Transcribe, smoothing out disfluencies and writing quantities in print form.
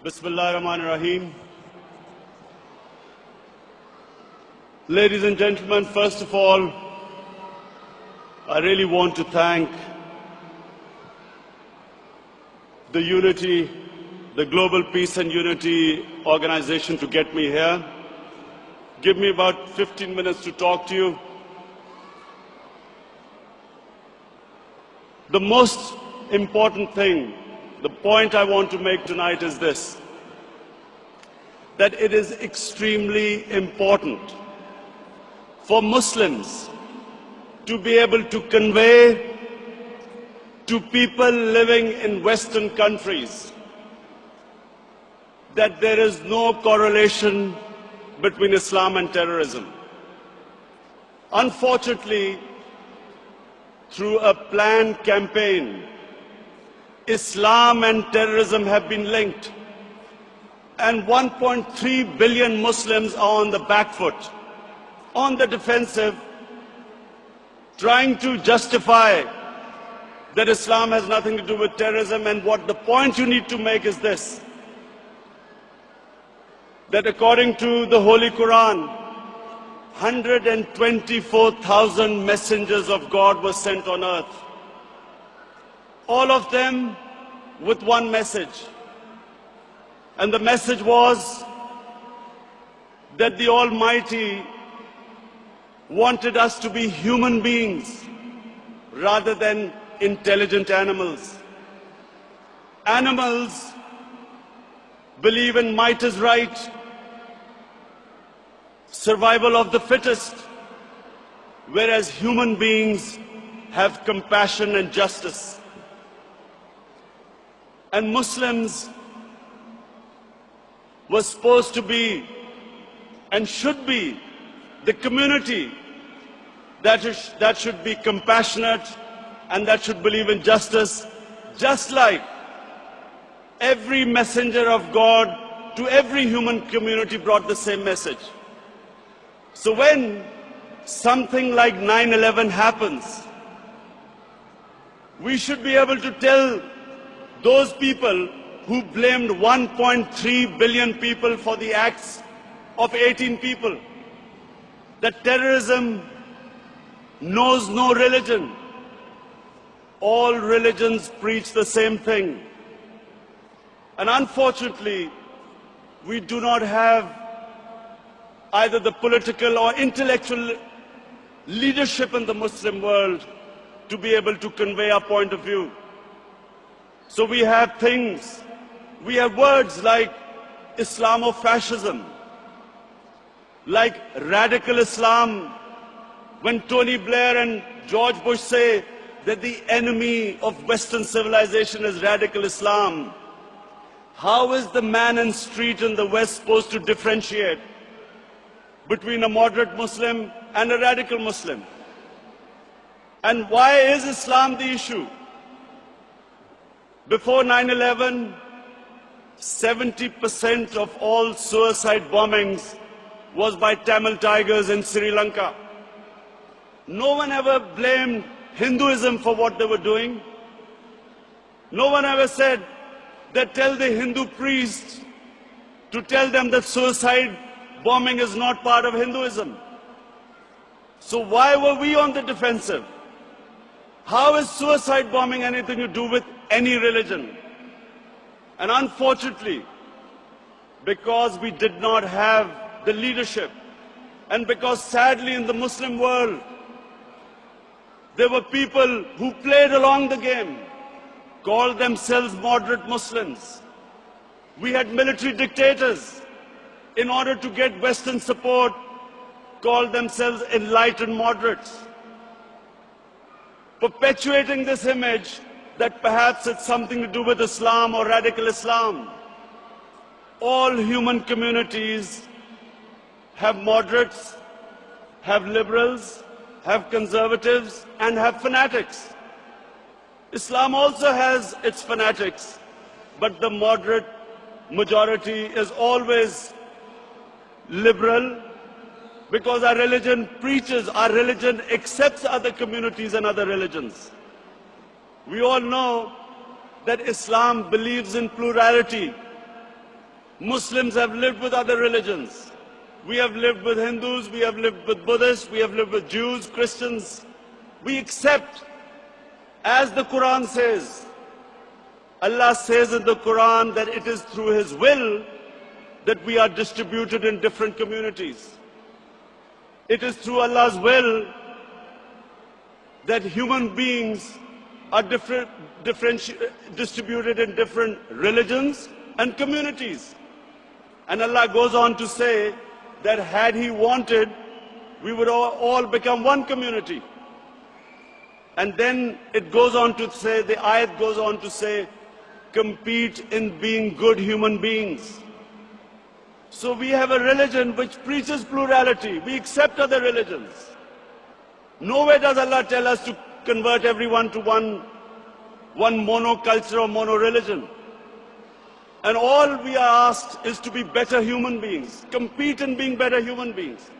Bismillahirrahmanirrahim. Ladies and gentlemen, first of all, I really want to thank the Unity, the Global Peace and Unity organization to get me here. Give me about 15 minutes to talk to you. The most important thing, the point I want to make tonight is this, that it is extremely important for Muslims to be able to convey to people living in Western countries that there is no correlation between Islam and terrorism. Unfortunately, through a planned campaign, Islam and terrorism have been linked, and 1.3 billion Muslims are on the back foot, on the defensive, trying to justify that Islam has nothing to do with terrorism. And what the point you need to make is this, that according to the Holy Quran, 124,000 messengers of God were sent on earth, all of them with one message. And the message was that the Almighty wanted us to be human beings rather than intelligent animals. Animals believe in might is right, survival of the fittest, whereas human beings have compassion and justice. And Muslims were supposed to be and should be the community that should be compassionate and that should believe in justice, just like every messenger of God to every human community brought the same message. So when something like 9/11 happens, we should be able to tell those people who blamed 1.3 billion people for the acts of 18 people that terrorism knows no religion. All religions preach the same thing. And unfortunately, we do not have either the political or intellectual leadership in the Muslim world to be able to convey our point of view. So we have words like Islamofascism, like radical Islam. When Tony Blair and George Bush say that the enemy of Western civilization is radical Islam, how is the man in the street in the West supposed to differentiate between a moderate Muslim and a radical Muslim? And why is Islam the issue? Before 9/11, 70% of all suicide bombings was by Tamil Tigers in Sri Lanka. No one ever blamed Hinduism for what they were doing. No one ever said that tell the Hindu priests to tell them that suicide bombing is not part of Hinduism. So why were we on the defensive? How is suicide bombing anything to do with any religion? And unfortunately, because we did not have the leadership, and because sadly in the Muslim world, there were people who played along the game, called themselves moderate Muslims. We had military dictators, in order to get Western support, called themselves enlightened moderates, perpetuating this image that perhaps it's something to do with Islam or radical Islam. All human communities have moderates, have liberals, have conservatives, and have fanatics. Islam also has its fanatics, but the moderate majority is always liberal, because our religion preaches, our religion accepts other communities and other religions. We all know that Islam believes in plurality. Muslims have lived with other religions. We have lived with Hindus, we have lived with Buddhists, we have lived with Jews, Christians. We accept, as the Quran says, Allah says in the Quran that it is through His will that we are distributed in different communities. It is through Allah's will that human beings are distributed in different religions and communities. And Allah goes on to say that had He wanted, we would all become one community. And then it goes on to say, the ayat goes on to say, compete in being good human beings. So we have a religion which preaches plurality. We accept other religions. Nowhere does Allah tell us to convert everyone to one monoculture or mono-religion. And all we are asked is to be better human beings, compete in being better human beings.